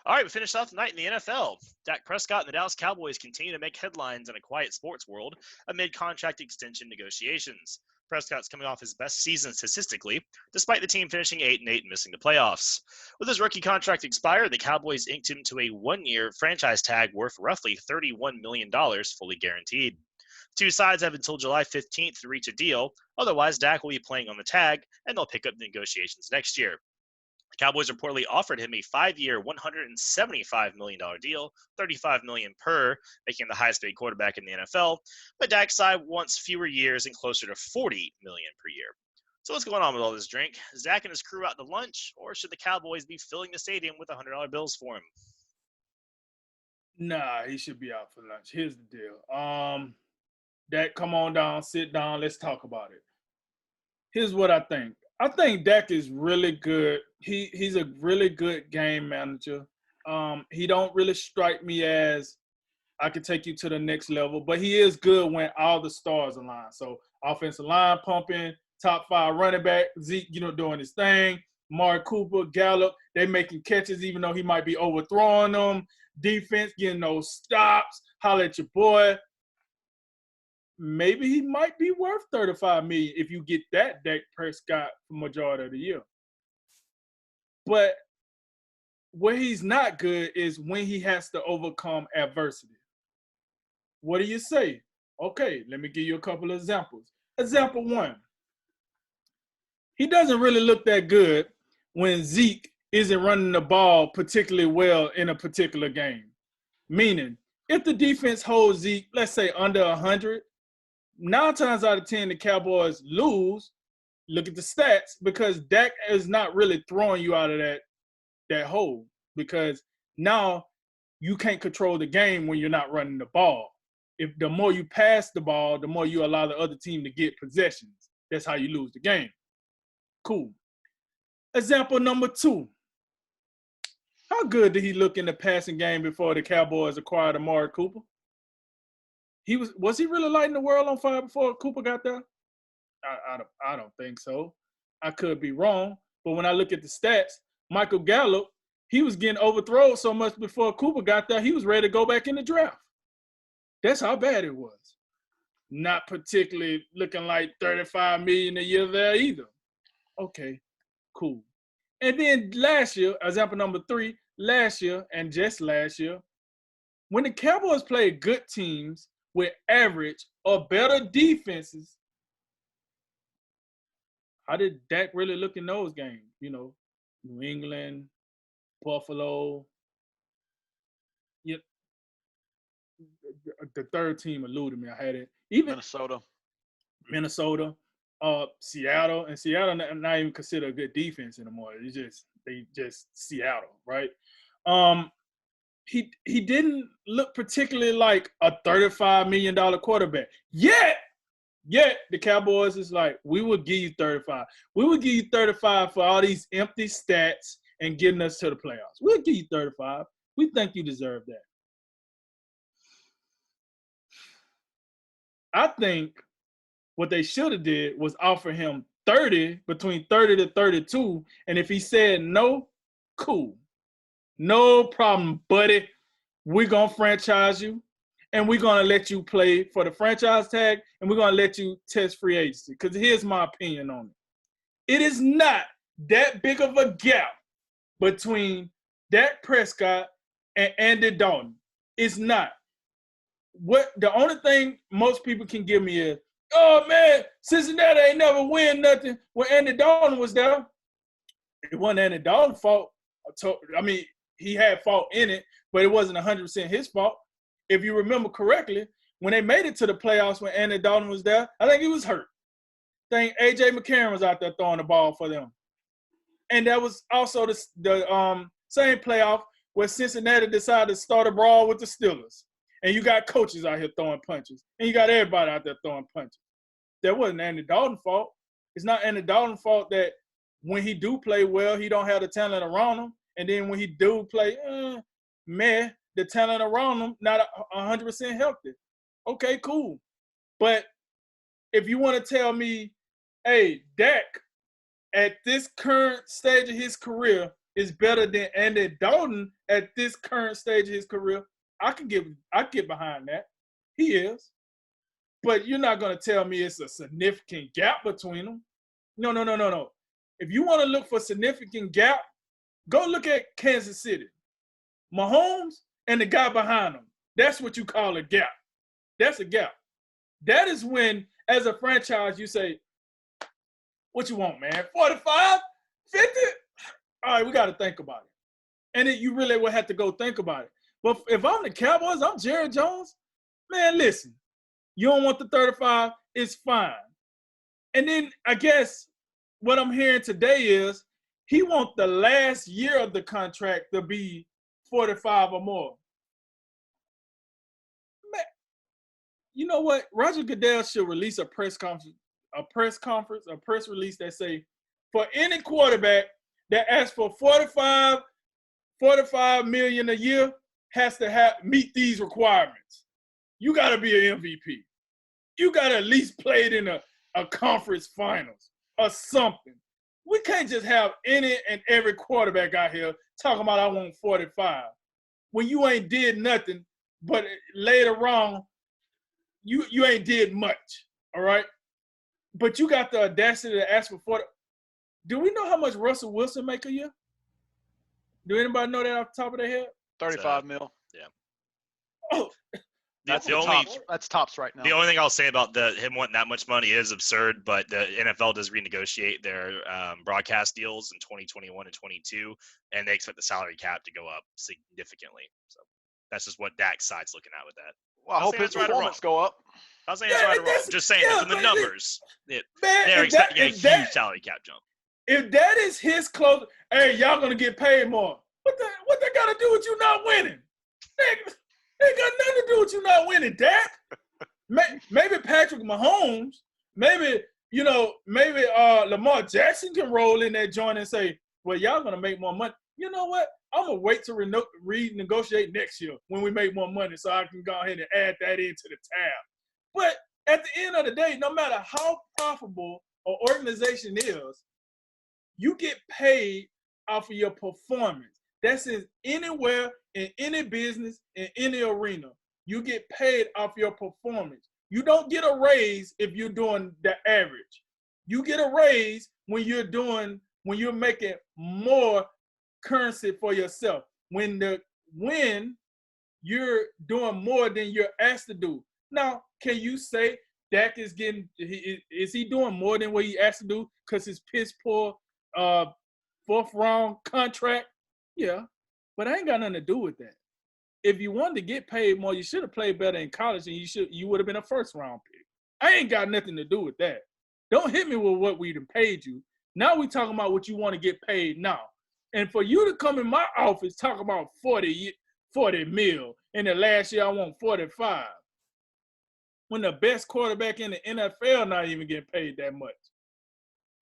All right, we finished off tonight in the NFL. Dak Prescott and the Dallas Cowboys continue to make headlines in a quiet sports world amid contract extension negotiations. Prescott's coming off his best season statistically, despite the team finishing 8-8 and missing the playoffs. With his rookie contract expired, the Cowboys inked him to a one-year franchise tag worth roughly $31 million, fully guaranteed. The two sides have until July 15th to reach a deal. Otherwise, Dak will be playing on the tag, and they'll pick up the negotiations next year. The Cowboys reportedly offered him a 5-year, $175 million deal, $35 million per, making him the highest paid quarterback in the NFL. But Dak's side wants fewer years and closer to $40 million per year. So what's going on with all this drink? Is Dak and his crew out to lunch, or should the Cowboys be filling the stadium with $100 bills for him? Nah, he should be out for lunch. Here's the deal. Dak, come on down, sit down, let's talk about it. Here's what I think. I think Dak is really good. He's a really good game manager. He don't really strike me as I could take you to the next level, but he is good when all the stars align. So offensive line pumping, top 5 running back, Zeke, doing his thing. Mark Cooper, Gallup, they making catches even though he might be overthrowing them. Defense getting those stops. Holler at your boy. Maybe he might be worth $35 million if you get that Dak Prescott for majority of the year. But where he's not good is when he has to overcome adversity. What do you say? Okay, let me give you a couple of examples. Example 1. He doesn't really look that good when Zeke isn't running the ball particularly well in a particular game. Meaning, if the defense holds Zeke, let's say under 100, 9 times out of 10, the Cowboys lose. Look at the stats because Dak is not really throwing you out of that hole because now you can't control the game when you're not running the ball. If the more you pass the ball, the more you allow the other team to get possessions. That's how you lose the game. Cool. Example number 2. How good did he look in the passing game before the Cowboys acquired Amari Cooper? Was he really lighting the world on fire before Cooper got there? I don't think so. I could be wrong, but when I look at the stats, Michael Gallup, he was getting overthrown so much before Cooper got there, he was ready to go back in the draft. That's how bad it was. Not particularly looking like $35 million a year there either. Okay, cool. And then last year, example number 3, last year and just last year, when the Cowboys played good teams with average or better defenses, how did Dak really look in those games? New England, Buffalo. The third team eluded me. I had it. Even Minnesota, Seattle, and Seattle not even considered a good defense anymore. They just Seattle, right? He didn't look particularly like a $35 million quarterback. Yet the Cowboys is like, we will give you 35. We will give you 35 for all these empty stats and getting us to the playoffs. We'll give you 35. We think you deserve that. I think what they should have did was offer him 30, between 30 to 32, and if he said no, cool. No problem, buddy. We're going to franchise you, and we're going to let you play for the franchise tag, and we're going to let you test free agency. Because here's my opinion on it. It is not that big of a gap between Dak Prescott and Andy Dalton. It's not. What the only thing most people can give me is, oh, man, Cincinnati ain't never win nothing when Andy Dalton was there. It wasn't Andy Dalton's fault. I mean, he had fault in it, but it wasn't 100% his fault. If you remember correctly, when they made it to the playoffs when Andy Dalton was there, I think he was hurt. I think A.J. McCarron was out there throwing the ball for them. And that was also the same playoff where Cincinnati decided to start a brawl with the Steelers. And you got coaches out here throwing punches. And you got everybody out there throwing punches. That wasn't Andy Dalton's fault. It's not Andy Dalton's fault that when he do play well, he don't have the talent around him. And then when he do play, the talent around him not 100% healthy. Okay, cool. But if you want to tell me, hey, Dak, at this current stage of his career, is better than Andy Dalton at this current stage of his career, I get behind that. He is. But you're not going to tell me it's a significant gap between them. No. If you want to look for significant gap, go look at Kansas City. Mahomes and the guy behind him. That's what you call a gap. That's a gap. That is when, as a franchise, you say, what you want, man? 45? 50? All right, we got to think about it. And then you really will have to go think about it. But if I'm the Cowboys, I'm Jerry Jones, man, listen. You don't want the 35, it's fine. And then I guess what I'm hearing today is he wants the last year of the contract to be 45 or more. Man, you know what? Roger Goodell should release a press release that say, for any quarterback that asks for 45 million a year has to meet these requirements. You got to be an MVP. You got to at least play it in a conference finals or something. We can't just have any and every quarterback out here talking about I want 45 when you ain't did nothing, but later on, you ain't did much, all right? But you got the audacity to ask for 40. Do we know how much Russell Wilson make a year? Do anybody know that off the top of their head? 35 mil. Yeah. Oh, That's tops right now. The only thing I'll say about him wanting that much money is absurd, but the NFL does renegotiate their broadcast deals in 2021 and 22, and they expect the salary cap to go up significantly. So that's just what Dak's side's looking at with that. Well, I hope his performance go up. I was saying it's right or wrong. Just saying from the numbers, they're expecting a huge salary cap jump. If that is his close, hey, y'all gonna get paid more. What that got to do with you not winning? Ain't got nothing to do with you not winning, Dak. Maybe Patrick Mahomes, maybe Lamar Jackson can roll in that joint and say, well, y'all going to make more money. You know what? I'm going to wait to renegotiate next year when we make more money so I can go ahead and add that into the tab. But at the end of the day, no matter how profitable an organization is, you get paid off of your performance. That's anywhere, in any business, in any arena. You get paid off your performance. You don't get a raise if you're doing the average. You get a raise when you're making more currency for yourself. When you're doing more than you're asked to do. Now, can you say Dak is he doing more than what he asked to do because his piss poor fourth round contract? Yeah, but I ain't got nothing to do with that. If you wanted to get paid more, you should have played better in college, and you would have been a first round pick. I ain't got nothing to do with that. Don't hit me with what we done paid you. Now we talking about what you want to get paid now. And for you to come in my office talk about 40 mil, and the last year I want 45, when the best quarterback in the NFL not even getting paid that much.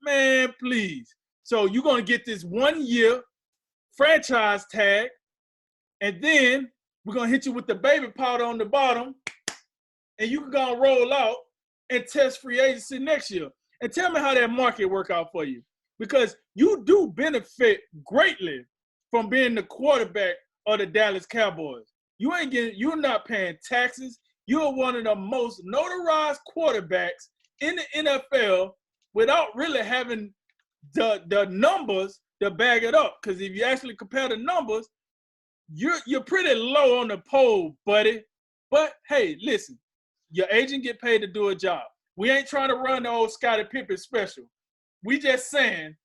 Man, please. So you're going to get this 1 year franchise tag, and then we're going to hit you with the baby powder on the bottom, and you can go and roll out and test free agency next year. And tell me how that market work out for you, because you do benefit greatly from being the quarterback of the Dallas Cowboys. You're not paying taxes. You're one of the most notarized quarterbacks in the NFL without really having the numbers to bag it up. Because if you actually compare the numbers, you're pretty low on the poll, buddy. But hey, listen, your agent get paid to do a job. We ain't trying to run the old Scottie Pippen special. We just saying,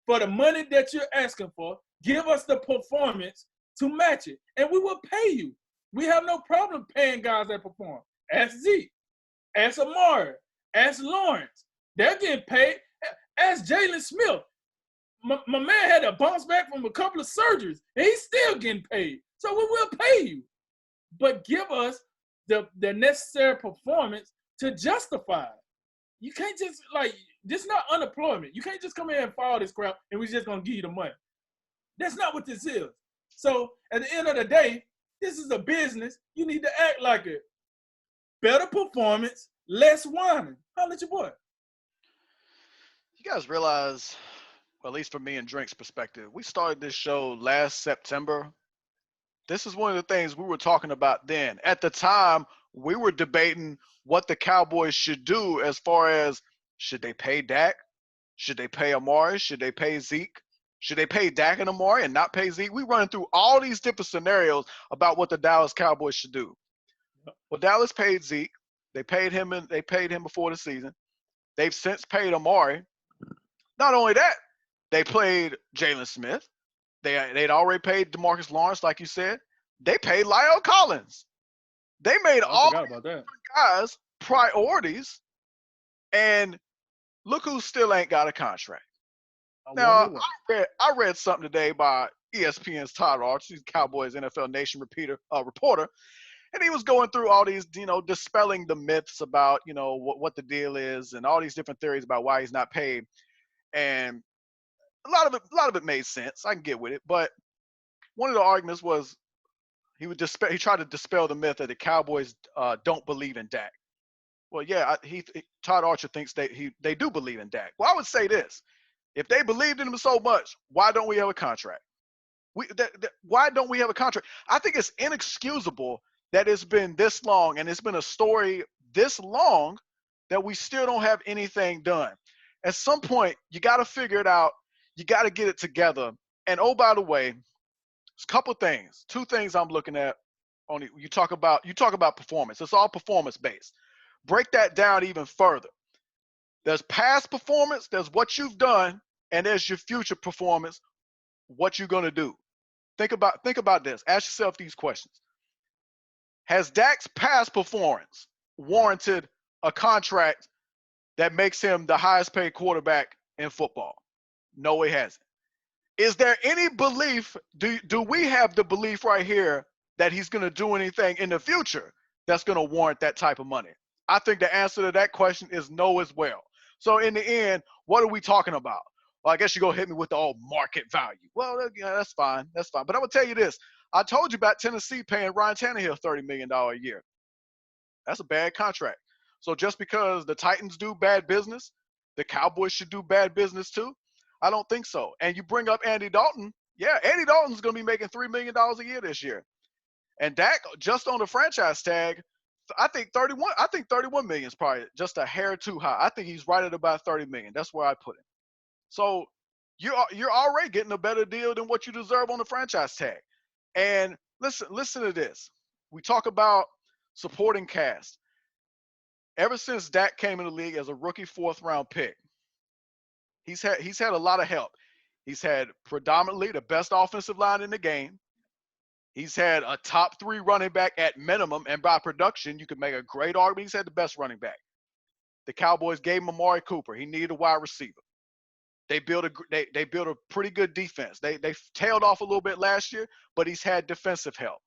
for the money that you're asking for, give us the performance to match it, and we will pay you. We have no problem paying guys that perform. Ask Zeke, ask Amari, ask Lawrence. They're getting paid. Ask Jalen Smith. My man had to bounce back from a couple of surgeries, and he's still getting paid. So we will pay you. But give us the necessary performance to justify it. You can't just, this is not unemployment. You can't just come in and file this crap, and we're just going to give you the money. That's not what this is. So at the end of the day, this is a business. You need to act like it. Better performance, less whining. Holla at your boy. You guys realize at least for me and Drink's perspective, we started this show last September. This is one of the things we were talking about then. At the time, we were debating what the Cowboys should do as far as should they pay Dak? Should they pay Amari? Should they pay Zeke? Should they pay Dak and Amari and not pay Zeke? We running through all these different scenarios about what the Dallas Cowboys should do. Well, Dallas paid Zeke. They paid him before the season. They've since paid Amari. Not only that, they played Jalen Smith. They'd already paid DeMarcus Lawrence, like you said. They paid Lyle Collins. They made all guys priorities, and look who still ain't got a contract. Now, I read something today by ESPN's Todd Archer, he's Cowboys NFL Nation reporter, and he was going through all these, dispelling the myths about, what the deal is and all these different theories about why he's not paid. And a lot of it made sense. I can get with it, but one of the arguments was he tried to dispel the myth that the Cowboys don't believe in Dak. Well, yeah, Todd Archer thinks they do believe in Dak. Well, I would say this: if they believed in him so much, why don't we have a contract? Why don't we have a contract? I think it's inexcusable that it's been this long and it's been a story this long that we still don't have anything done. At some point, you got to figure it out. You got to get it together. And oh, by the way, there's a couple things. Two things I'm looking at. You talk about performance. It's all performance based. Break that down even further. There's past performance. There's what you've done, and there's your future performance. What you're gonna do. Think about this. Ask yourself these questions. Has Dak's past performance warranted a contract that makes him the highest paid quarterback in football? No, it hasn't. Is there any belief, do we have the belief right here that he's going to do anything in the future that's going to warrant that type of money? I think the answer to that question is no as well. So in the end, what are we talking about? Well, I guess you're going to hit me with the old market value. Well, yeah, that's fine. That's fine. But I'm going to tell you this. I told you about Tennessee paying Ryan Tannehill $30 million a year. That's a bad contract. So just because the Titans do bad business, the Cowboys should do bad business too? I don't think so. And you bring up Andy Dalton. Yeah, Andy Dalton's going to be making $3 million a year this year. And Dak, just on the franchise tag, I think 31 million is probably just a hair too high. I think he's right at about 30 million. That's where I put him. So you're already getting a better deal than what you deserve on the franchise tag. And listen to this. We talk about supporting cast. Ever since Dak came in the league as a rookie 4th round pick, he's had a lot of help. He's had predominantly the best offensive line in the game. He's had a top 3 running back at minimum, and by production, you could make a great argument. He's had the best running back. The Cowboys gave him Amari Cooper. He needed a wide receiver. They built a pretty good defense. They tailed off a little bit last year, but he's had defensive help.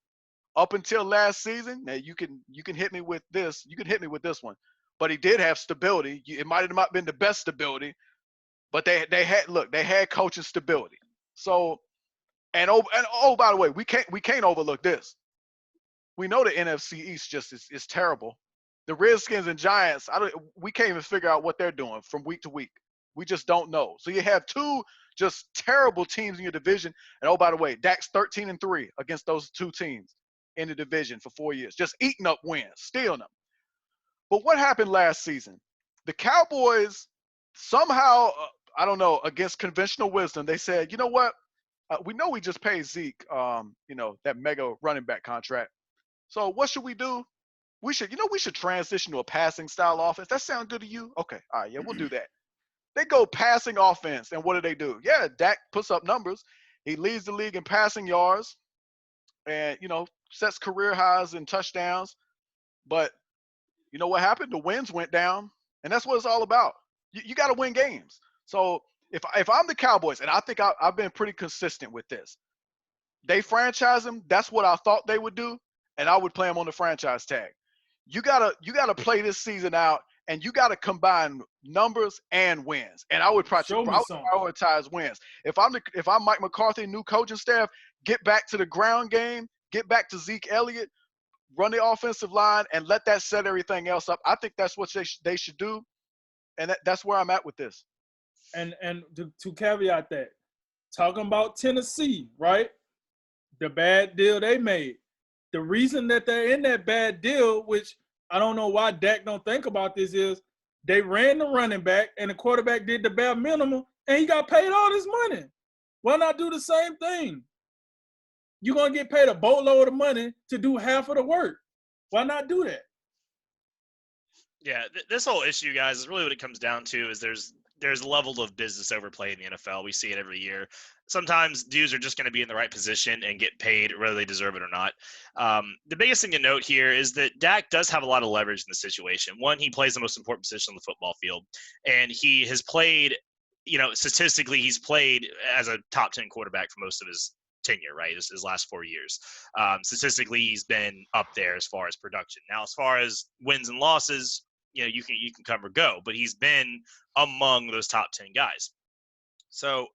Up until last season, now you can hit me with this. You can hit me with this one, but he did have stability. It might have not been the best stability, but they had coaching stability. So, and by the way, we can't overlook this. We know the NFC East just is terrible. The Redskins and Giants, we can't even figure out what they're doing from week to week. We just don't know. So you have 2 just terrible teams in your division. And oh, by the way, Dak's 13-3 against those 2 teams in the division for 4 years, just eating up wins, stealing them. But what happened last season? The Cowboys somehow, I don't know, against conventional wisdom, they said, you know what? We know we just paid Zeke, that mega running back contract. So what should we do? We should transition to a passing style offense. That sound good to you? Okay, all right, yeah, we'll do that. They go passing offense, and what do? Yeah, Dak puts up numbers. He leads the league in passing yards and, sets career highs in touchdowns. But you know what happened? The wins went down, and that's what it's all about. You got to win games. So if I'm the Cowboys, and I think I've been pretty consistent with this, they franchise him. That's what I thought they would do, and I would play him on the franchise tag. You gotta play this season out, and you gotta combine numbers and wins. And I would prioritize wins. If I'm Mike McCarthy, new coaching staff, get back to the ground game, get back to Zeke Elliott, run the offensive line, and let that set everything else up. I think that's what they should do, and that's where I'm at with this. And to caveat that, talking about Tennessee, right? The bad deal they made. The reason that they're in that bad deal, which I don't know why Dak don't think about this, is they ran the running back and the quarterback did the bare minimum and he got paid all this money. Why not do the same thing? You're going to get paid a boatload of money to do half of the work. Why not do that? Yeah, this whole issue, guys, is really what it comes down to is there's a level of business overplay in the NFL. We see it every year. Sometimes dudes are just going to be in the right position and get paid whether they deserve it or not. The biggest thing to note here is that Dak does have a lot of leverage in the situation. One, he plays the most important position on the football field, and he has played, statistically, he's played as a top 10 quarterback for most of his tenure, right? His last 4 years. Statistically, he's been up there as far as production. Now, as far as wins and losses, you can come or go, but he's been among those top 10 guys. So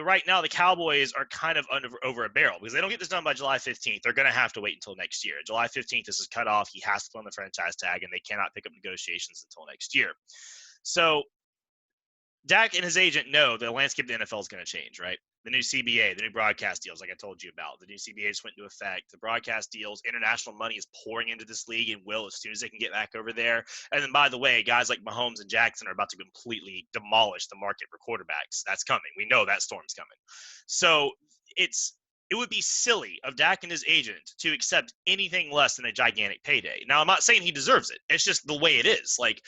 right now the Cowboys are kind of over a barrel because they don't get this done by July 15th. They're going to have to wait until next year. July 15th, this is cut off. He has to put on the franchise tag, and they cannot pick up negotiations until next year. So Dak and his agent know the landscape of the NFL is going to change, right? The new CBA, the new broadcast deals, like I told you about. The new CBA just went into effect. The broadcast deals, international money is pouring into this league and will as soon as they can get back over there. And then, by the way, guys like Mahomes and Jackson are about to completely demolish the market for quarterbacks. That's coming. We know that storm's coming. So it would be silly of Dak and his agent to accept anything less than a gigantic payday. Now, I'm not saying he deserves it. It's just the way it is. Like,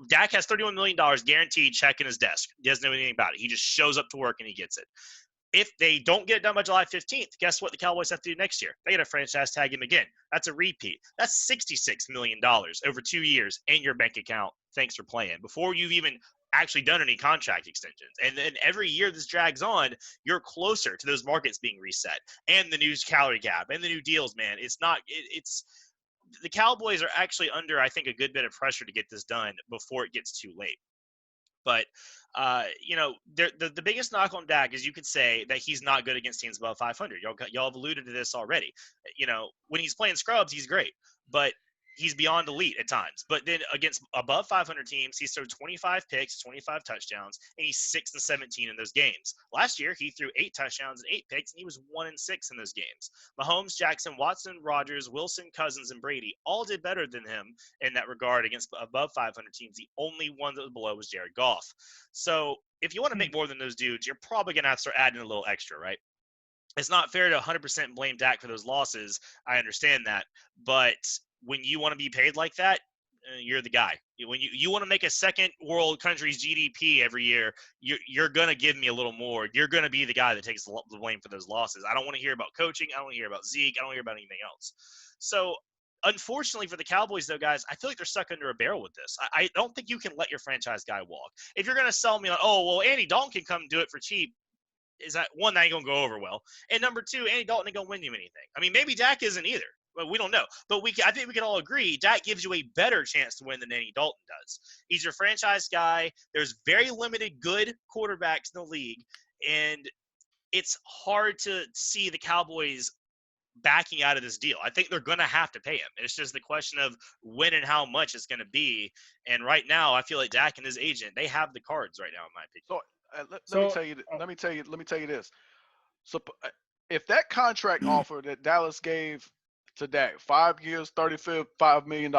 Dak has $31 million guaranteed check in his desk. He doesn't know anything about it. He just shows up to work and he gets it. If they don't get it done by July 15th, guess what the Cowboys have to do next year? They got to franchise tag him again. That's a repeat. That's $66 million over 2 years in your bank account. Thanks for playing. Before you've even actually done any contract extensions. And then every year this drags on, you're closer to those markets being reset and the new salary cap and the new deals, man. It's the Cowboys are actually under, I think, a good bit of pressure to get this done before it gets too late. But, the biggest knock on Dak is you could say that he's not good against teams above 500. Y'all have alluded to this already. When he's playing scrubs, he's great. But he's beyond elite at times. But then against above 500 teams, he's thrown 25 picks, 25 touchdowns, and he's 6-17 in those games. Last year, he threw 8 touchdowns and 8 picks, and he was 1-6 in those games. Mahomes, Jackson, Watson, Rodgers, Wilson, Cousins, and Brady all did better than him in that regard against above 500 teams. The only one that was below was Jared Goff. So if you want to make more than those dudes, you're probably going to have to start adding a little extra, right? It's not fair to 100% blame Dak for those losses. I understand that. But when you want to be paid like that, you're the guy. When you want to make a second world country's GDP every year, you're going to give me a little more. You're going to be the guy that takes the blame for those losses. I don't want to hear about coaching. I don't want to hear about Zeke. I don't want to hear about anything else. So, unfortunately for the Cowboys, though, guys, I feel like they're stuck under a barrel with this. I don't think you can let your franchise guy walk. If you're going to sell me on, Andy Dalton can come do it for cheap, is that one, that ain't going to go over well. And number two, Andy Dalton ain't going to win you anything. I mean, maybe Dak isn't either. Well, we don't know. But I think we can all agree Dak gives you a better chance to win than Andy Dalton does. He's your franchise guy. There's very limited good quarterbacks in the league. And it's hard to see the Cowboys backing out of this deal. I think they're going to have to pay him. It's just the question of when and how much it's going to be. And right now, I feel like Dak and his agent, they have the cards right now, in my opinion. So let me tell you this. So if that contract offer that Dallas gave to Dak, 5 years, $35 million,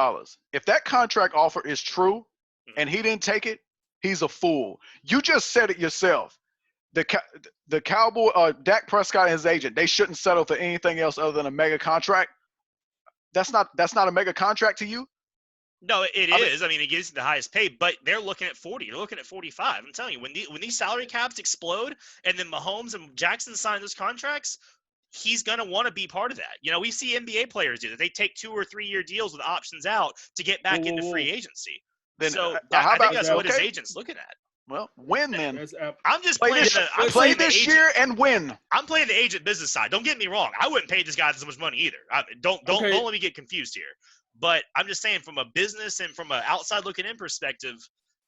if that contract offer is true and he didn't take it, he's a fool. You just said it yourself. The Cowboy, Dak Prescott and his agent, they shouldn't settle for anything else other than a mega contract. That's not a mega contract to you? No, it is. I mean, it gives you the highest pay, but they're looking at 40. They're looking at 45. I'm telling you, when these salary caps explode and then Mahomes and Jackson sign those contracts, he's going to want to be part of that. We see NBA players do that. They take 2 or 3 year deals with options out to get back into free agency. Then, so I think that's what his agent's looking at. Well, win then. I'm just playing play this year and win. I'm playing the agent business side. Don't get me wrong. I wouldn't pay this guy this much money either. Don't let me get confused here. But I'm just saying, from a business and from an outside looking in perspective,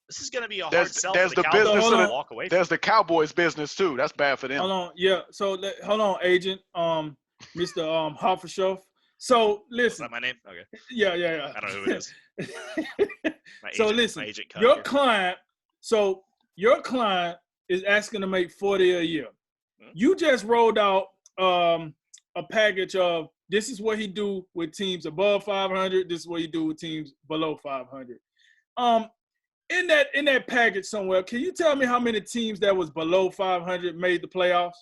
this is going to be a hard sell for the Cowboys to walk away from. There's the Cowboys business too. That's bad for them. Hold on, yeah. So hold on, agent, Mr. Hoffershoff. So listen. Is that my name? Okay. Yeah. I don't know who it is. So listen, your client. So your client is asking to make $40 a year. You just rolled out a package of this is what he do with teams above 500. This is what he do with teams below 500. In that package somewhere, can you tell me how many teams that was below 500 made the playoffs?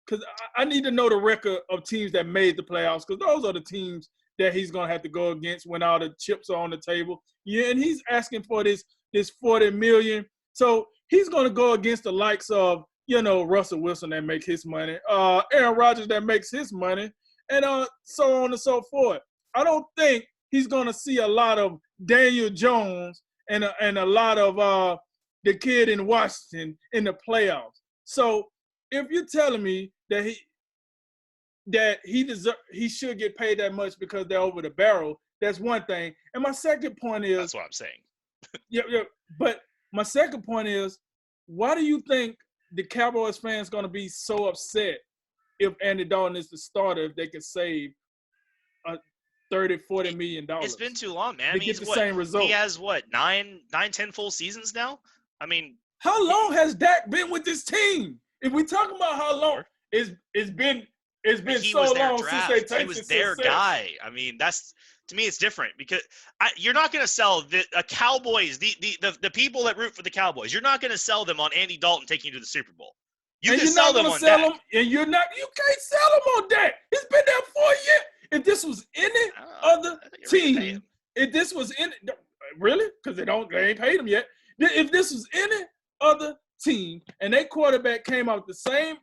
Because I need to know the record of teams that made the playoffs, because those are the teams that he's going to have to go against when all the chips are on the table. Yeah, and he's asking for this $40 million. So he's going to go against the likes of, Russell Wilson that make his money, Aaron Rodgers that makes his money, and so on and so forth. I don't think he's going to see a lot of Daniel Jones and a lot of the kid in Washington in the playoffs. So if you're telling me that he should get paid that much because they're over the barrel, that's one thing. And my second point is, that's what I'm saying. yeah. But my second point is, why do you think the Cowboys fans going to be so upset if Andy Dalton is the starter if they could save $30-40 million? It's been too long, man. To get the same result. He has 9-10 full seasons now. I mean, how long has Dak been with this team? If we talk about how long, it's been so long since they tasted He was their success. guy. I mean, to me, it's different because you're not going to sell the Cowboys, the people that root for the Cowboys. You're not going to sell them on Andy Dalton taking you to the Super Bowl. You can sell them on Dak. You can't sell them on Dak. He's been there 4 years. If this was any other team, really? Because they ain't paid him yet. If this was any other team and their quarterback came out the same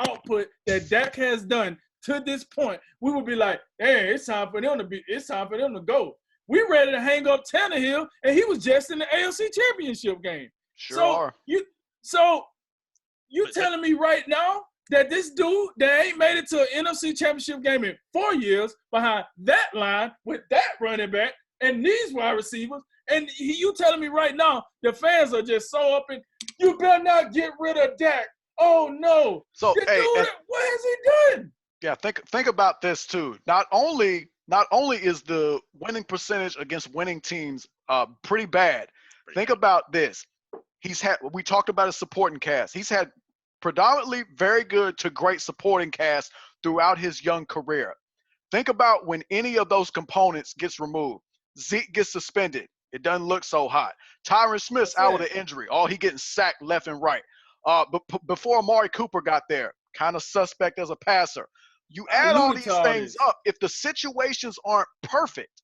output that Dak has done to this point, we would be like, hey, it's time for them to go. We ready to hang up Tannehill, and he was just in the AFC Championship game. Sure. You telling me right now that this dude that ain't made it to an NFC Championship game in 4 years behind that line with that running back and these wide receivers, and you telling me right now the fans are just so up in, you better not get rid of Dak. Oh no! So what has he done? Yeah, think about this too. Not only is the winning percentage against winning teams pretty bad. Think about this. We talked about his supporting cast. He's had predominantly very good to great supporting cast throughout his young career. Think about when any of those components gets removed. Zeke gets suspended. It doesn't look so hot. Tyron Smith's out with an injury. He getting sacked left and right. But before Amari Cooper got there, kind of suspect as a passer. You add all these things up. If the situations aren't perfect,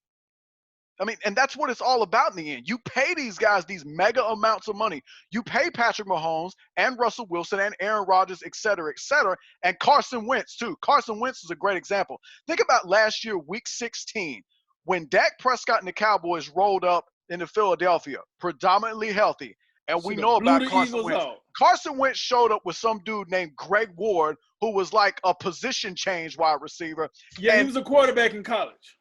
I mean, and that's what it's all about in the end. You pay these guys these mega amounts of money. You pay Patrick Mahomes and Russell Wilson and Aaron Rodgers, et cetera, and Carson Wentz too. Carson Wentz is a great example. Think about last year, Week 16, when Dak Prescott and the Cowboys rolled up into Philadelphia, predominantly healthy. And we know about Carson Wentz. Carson Wentz showed up with some dude named Greg Ward, who was like a position change wide receiver. Yeah, he was a quarterback in college.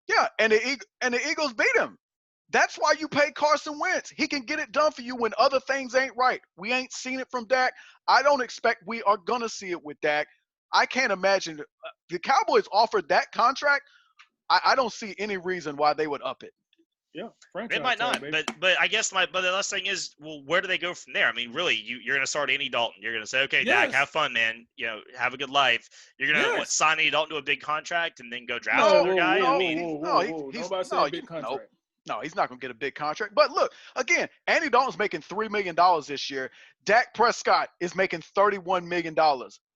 Yeah, and the Eagles beat him. That's why you pay Carson Wentz. He can get it done for you when other things ain't right. We ain't seen it from Dak. I don't expect we are going to see it with Dak. I can't imagine. The Cowboys offered that contract. I don't see any reason why they would up it. Yeah, they might not, but I guess the last thing is, well, where do they go from there? I mean, really, you're going to start Andy Dalton. You're going to say, okay, Dak, have fun, man. Have a good life. You're going to sign Andy Dalton to a big contract and then go draft another guy? No, he's not going to get a big contract. But look, again, Andy Dalton's making $3 million this year. Dak Prescott is making $31 million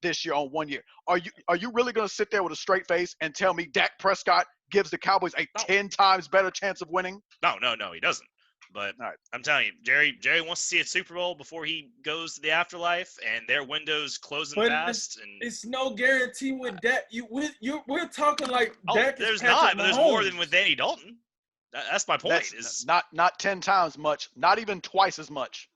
this year on 1 year. Are you really going to sit there with a straight face and tell me Dak Prescott gives the Cowboys a 10 times better chance of winning? No, he doesn't. But I'm telling you, Jerry wants to see a Super Bowl before he goes to the afterlife, and their window's closing fast. It's no guarantee with Dak. We're talking like Dak. There's not, but there's more than with Andy Dalton. That's my point. That's not 10 times much, not even twice as much.